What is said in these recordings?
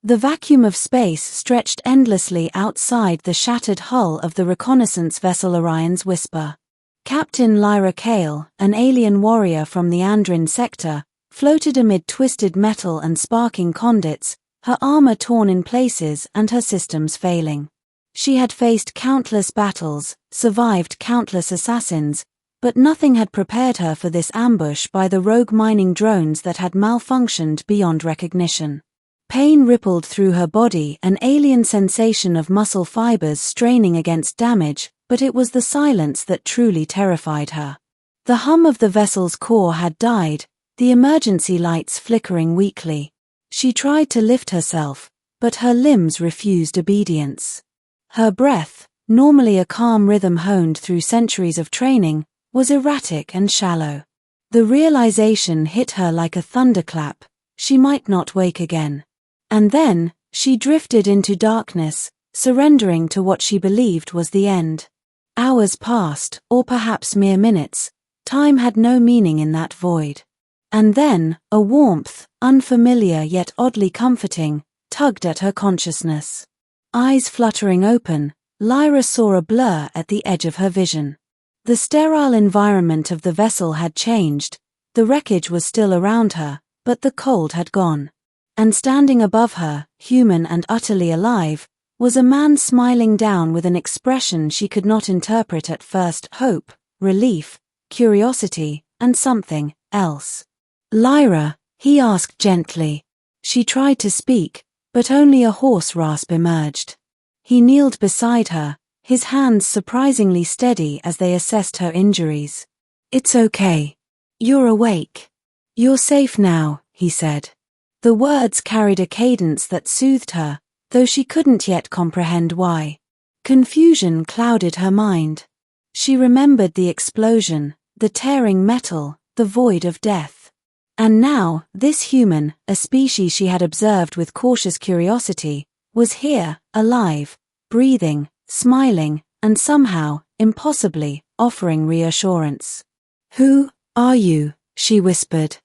The vacuum of space stretched endlessly outside the shattered hull of the reconnaissance vessel Orion's Whisper. Captain Lyra Kale, an alien warrior from the Andrin sector, floated amid twisted metal and sparking conduits, her armor torn in places and her systems failing. She had faced countless battles, survived countless assassins, but nothing had prepared her for this ambush by the rogue mining drones that had malfunctioned beyond recognition. Pain rippled through her body, an alien sensation of muscle fibers straining against damage, but it was the silence that truly terrified her. The hum of the vessel's core had died, the emergency lights flickering weakly. She tried to lift herself, but her limbs refused obedience. Her breath, normally a calm rhythm honed through centuries of training, was erratic and shallow. The realization hit her like a thunderclap: she might not wake again. And then, she drifted into darkness, surrendering to what she believed was the end. Hours passed, or perhaps mere minutes. Time had no meaning in that void. And then, a warmth, unfamiliar yet oddly comforting, tugged at her consciousness. Eyes fluttering open, Lyra saw a blur at the edge of her vision. The sterile environment of the vessel had changed, the wreckage was still around her, but the cold had gone. And standing above her, human and utterly alive, was a man smiling down with an expression she could not interpret at first: hope, relief, curiosity, and something else. "Lyra," he asked gently. She tried to speak, but only a hoarse rasp emerged. He kneeled beside her, his hands surprisingly steady as they assessed her injuries. "It's okay. You're awake. You're safe now," he said. The words carried a cadence that soothed her, though she couldn't yet comprehend why. Confusion clouded her mind. She remembered the explosion, the tearing metal, the void of death. And now, this human, a species she had observed with cautious curiosity, was here, alive, breathing, smiling, and somehow, impossibly, offering reassurance. "Who are you?" she whispered.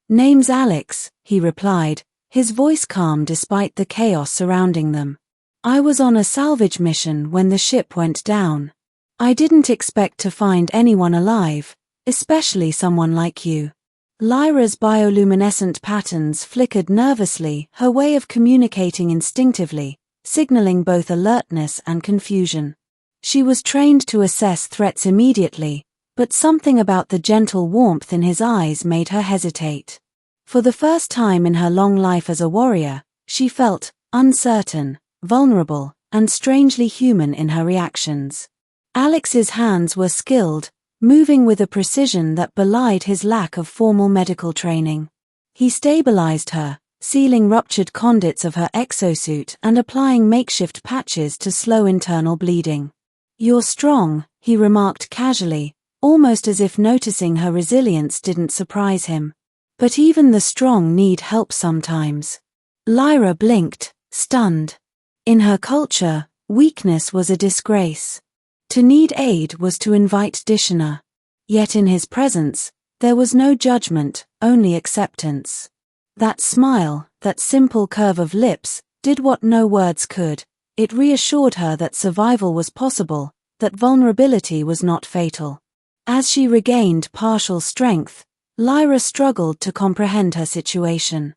"Name's Alex," he replied, his voice calm despite the chaos surrounding them. "I was on a salvage mission when the ship went down. I didn't expect to find anyone alive, especially someone like you." Lyra's bioluminescent patterns flickered nervously, her way of communicating instinctively, signaling both alertness and confusion. She was trained to assess threats immediately, but something about the gentle warmth in his eyes made her hesitate. For the first time in her long life as a warrior, she felt uncertain, vulnerable, and strangely human in her reactions. Alex's hands were skilled, moving with a precision that belied his lack of formal medical training. He stabilized her, sealing ruptured conduits of her exosuit and applying makeshift patches to slow internal bleeding. "You're strong," he remarked casually, almost as if noticing her resilience didn't surprise him. "But even the strong need help sometimes." Lyra blinked, stunned. In her culture, weakness was a disgrace. To need aid was to invite dishonor. Yet in his presence, there was no judgment, only acceptance. That smile, that simple curve of lips, did what no words could. It reassured her that survival was possible, that vulnerability was not fatal. As she regained partial strength, Lyra struggled to comprehend her situation.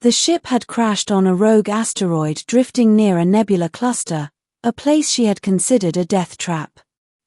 The ship had crashed on a rogue asteroid drifting near a nebula cluster, a place she had considered a death trap.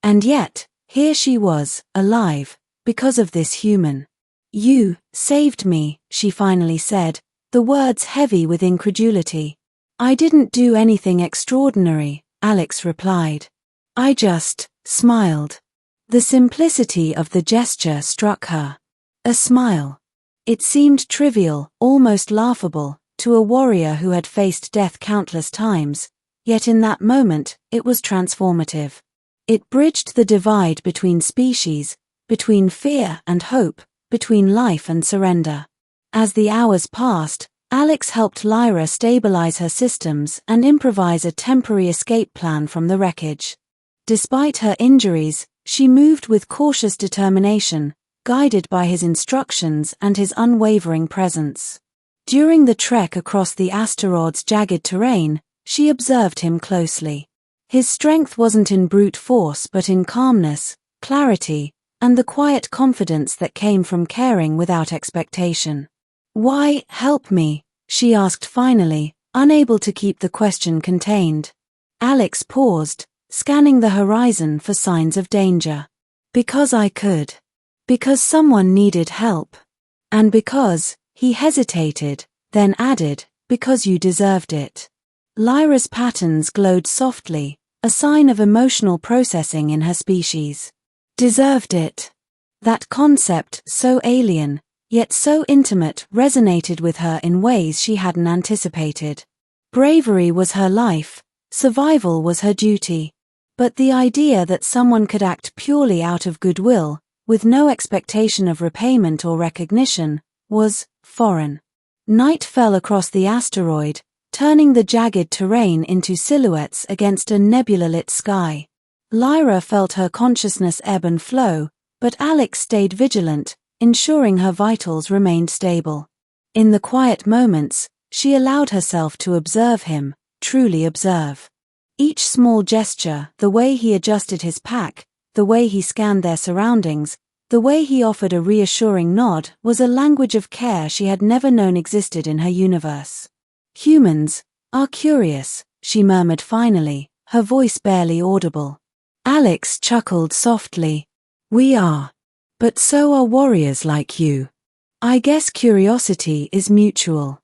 And yet, here she was, alive, because of this human. "You saved me," she finally said, the words heavy with incredulity. "I didn't do anything extraordinary," Alex replied. "I just smiled." The simplicity of the gesture struck her. A smile. It seemed trivial, almost laughable, to a warrior who had faced death countless times, yet in that moment, it was transformative. It bridged the divide between species, between fear and hope, between life and surrender. As the hours passed, Alex helped Lyra stabilize her systems and improvise a temporary escape plan from the wreckage. Despite her injuries, she moved with cautious determination, guided by his instructions and his unwavering presence. During the trek across the asteroid's jagged terrain, she observed him closely. His strength wasn't in brute force but in calmness, clarity, and the quiet confidence that came from caring without expectation. "Why, help me?" she asked finally, unable to keep the question contained. Alex paused, scanning the horizon for signs of danger. "Because I could. Because someone needed help. And because," he hesitated, then added, "because you deserved it." Lyra's patterns glowed softly, a sign of emotional processing in her species. Deserved it. That concept, so alien, yet so intimate, resonated with her in ways she hadn't anticipated. Bravery was her life, survival was her duty. But the idea that someone could act purely out of goodwill, with no expectation of repayment or recognition, was foreign. Night fell across the asteroid, turning the jagged terrain into silhouettes against a nebula-lit sky. Lyra felt her consciousness ebb and flow, but Alex stayed vigilant, ensuring her vitals remained stable. In the quiet moments, she allowed herself to observe him, truly observe. Each small gesture, the way he adjusted his pack, the way he scanned their surroundings, the way he offered a reassuring nod, was a language of care she had never known existed in her universe. "Humans are curious," she murmured finally, her voice barely audible. Alex chuckled softly. "We are. But so are warriors like you. I guess curiosity is mutual."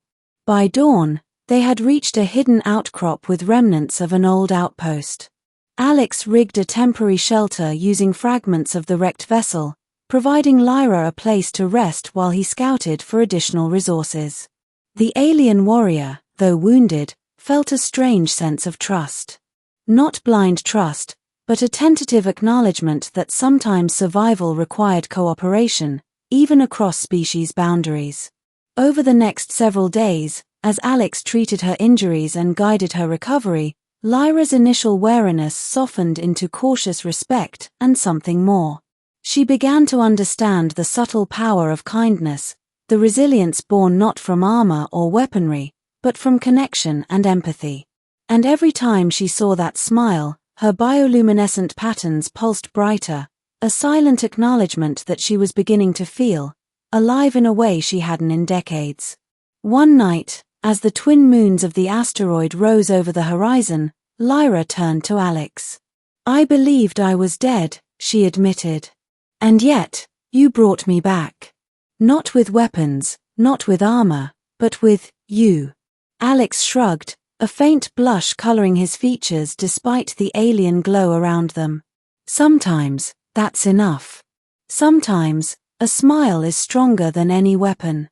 By dawn, they had reached a hidden outcrop with remnants of an old outpost. Alex rigged a temporary shelter using fragments of the wrecked vessel, providing Lyra a place to rest while he scouted for additional resources. The alien warrior, though wounded, felt a strange sense of trust. Not blind trust, but a tentative acknowledgement that sometimes survival required cooperation, even across species boundaries. Over the next several days, as Alex treated her injuries and guided her recovery, Lyra's initial wariness softened into cautious respect and something more. She began to understand the subtle power of kindness, the resilience born not from armor or weaponry, but from connection and empathy. And every time she saw that smile, her bioluminescent patterns pulsed brighter, a silent acknowledgement that she was beginning to feel alive in a way she hadn't in decades. One night, as the twin moons of the asteroid rose over the horizon, Lyra turned to Alex. "I believed I was dead," she admitted. "And yet, you brought me back. Not with weapons, not with armor, but with you." Alex shrugged, a faint blush coloring his features despite the alien glow around them. "Sometimes, that's enough. Sometimes, a smile is stronger than any weapon."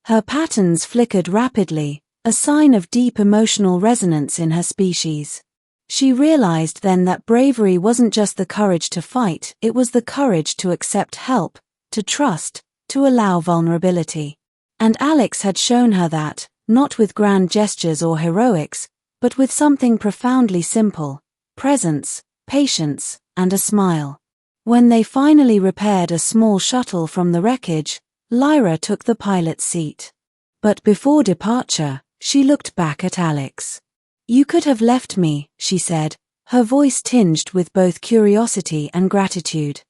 Her patterns flickered rapidly, a sign of deep emotional resonance in her species. She realized then that bravery wasn't just the courage to fight, it was the courage to accept help, to trust, to allow vulnerability. And Alex had shown her that, not with grand gestures or heroics, but with something profoundly simple: presence, patience, and a smile. When they finally repaired a small shuttle from the wreckage, Lyra took the pilot's seat. But before departure, she looked back at Alex. "You could have left me," she said, her voice tinged with both curiosity and gratitude.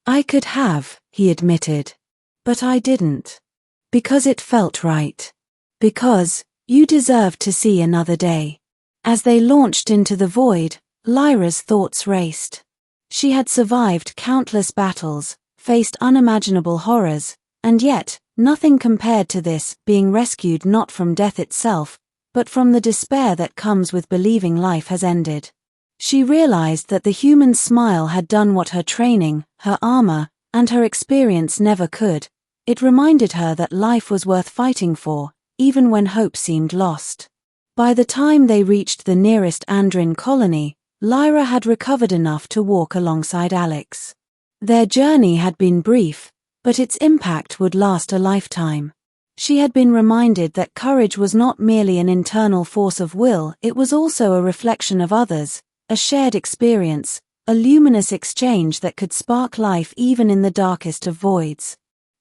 "I could have," he admitted. "But I didn't. Because it felt right. Because you deserved to see another day." As they launched into the void, Lyra's thoughts raced. She had survived countless battles, faced unimaginable horrors, and yet, nothing compared to this, being rescued not from death itself, but from the despair that comes with believing life has ended. She realized that the human smile had done what her training, her armor, and her experience never could. It reminded her that life was worth fighting for, even when hope seemed lost. By the time they reached the nearest Andrin colony, Lyra had recovered enough to walk alongside Alex. Their journey had been brief, but its impact would last a lifetime. She had been reminded that courage was not merely an internal force of will, it was also a reflection of others, a shared experience, a luminous exchange that could spark life even in the darkest of voids.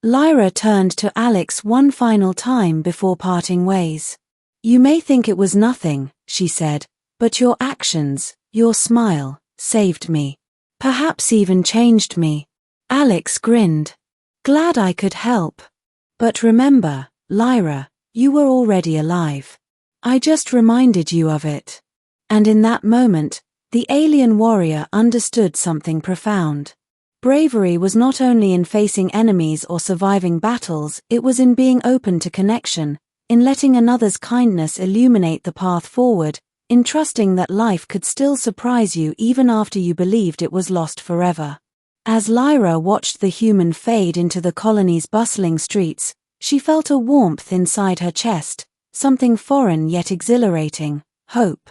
Lyra turned to Alex one final time before parting ways. "You may think it was nothing," she said, "but your actions, your smile, saved me. Perhaps even changed me." Alex grinned. "Glad I could help. But remember, Lyra, you were already alive. I just reminded you of it." And in that moment, the alien warrior understood something profound. Bravery was not only in facing enemies or surviving battles, it was in being open to connection, in letting another's kindness illuminate the path forward, in trusting that life could still surprise you even after you believed it was lost forever. As Lyra watched the human fade into the colony's bustling streets, she felt a warmth inside her chest, something foreign yet exhilarating, hope.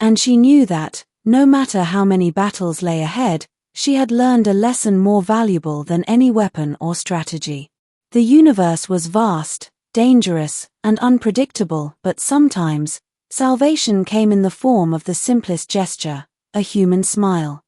And she knew that, no matter how many battles lay ahead, she had learned a lesson more valuable than any weapon or strategy. The universe was vast, dangerous, and unpredictable, but sometimes, salvation came in the form of the simplest gesture, a human smile.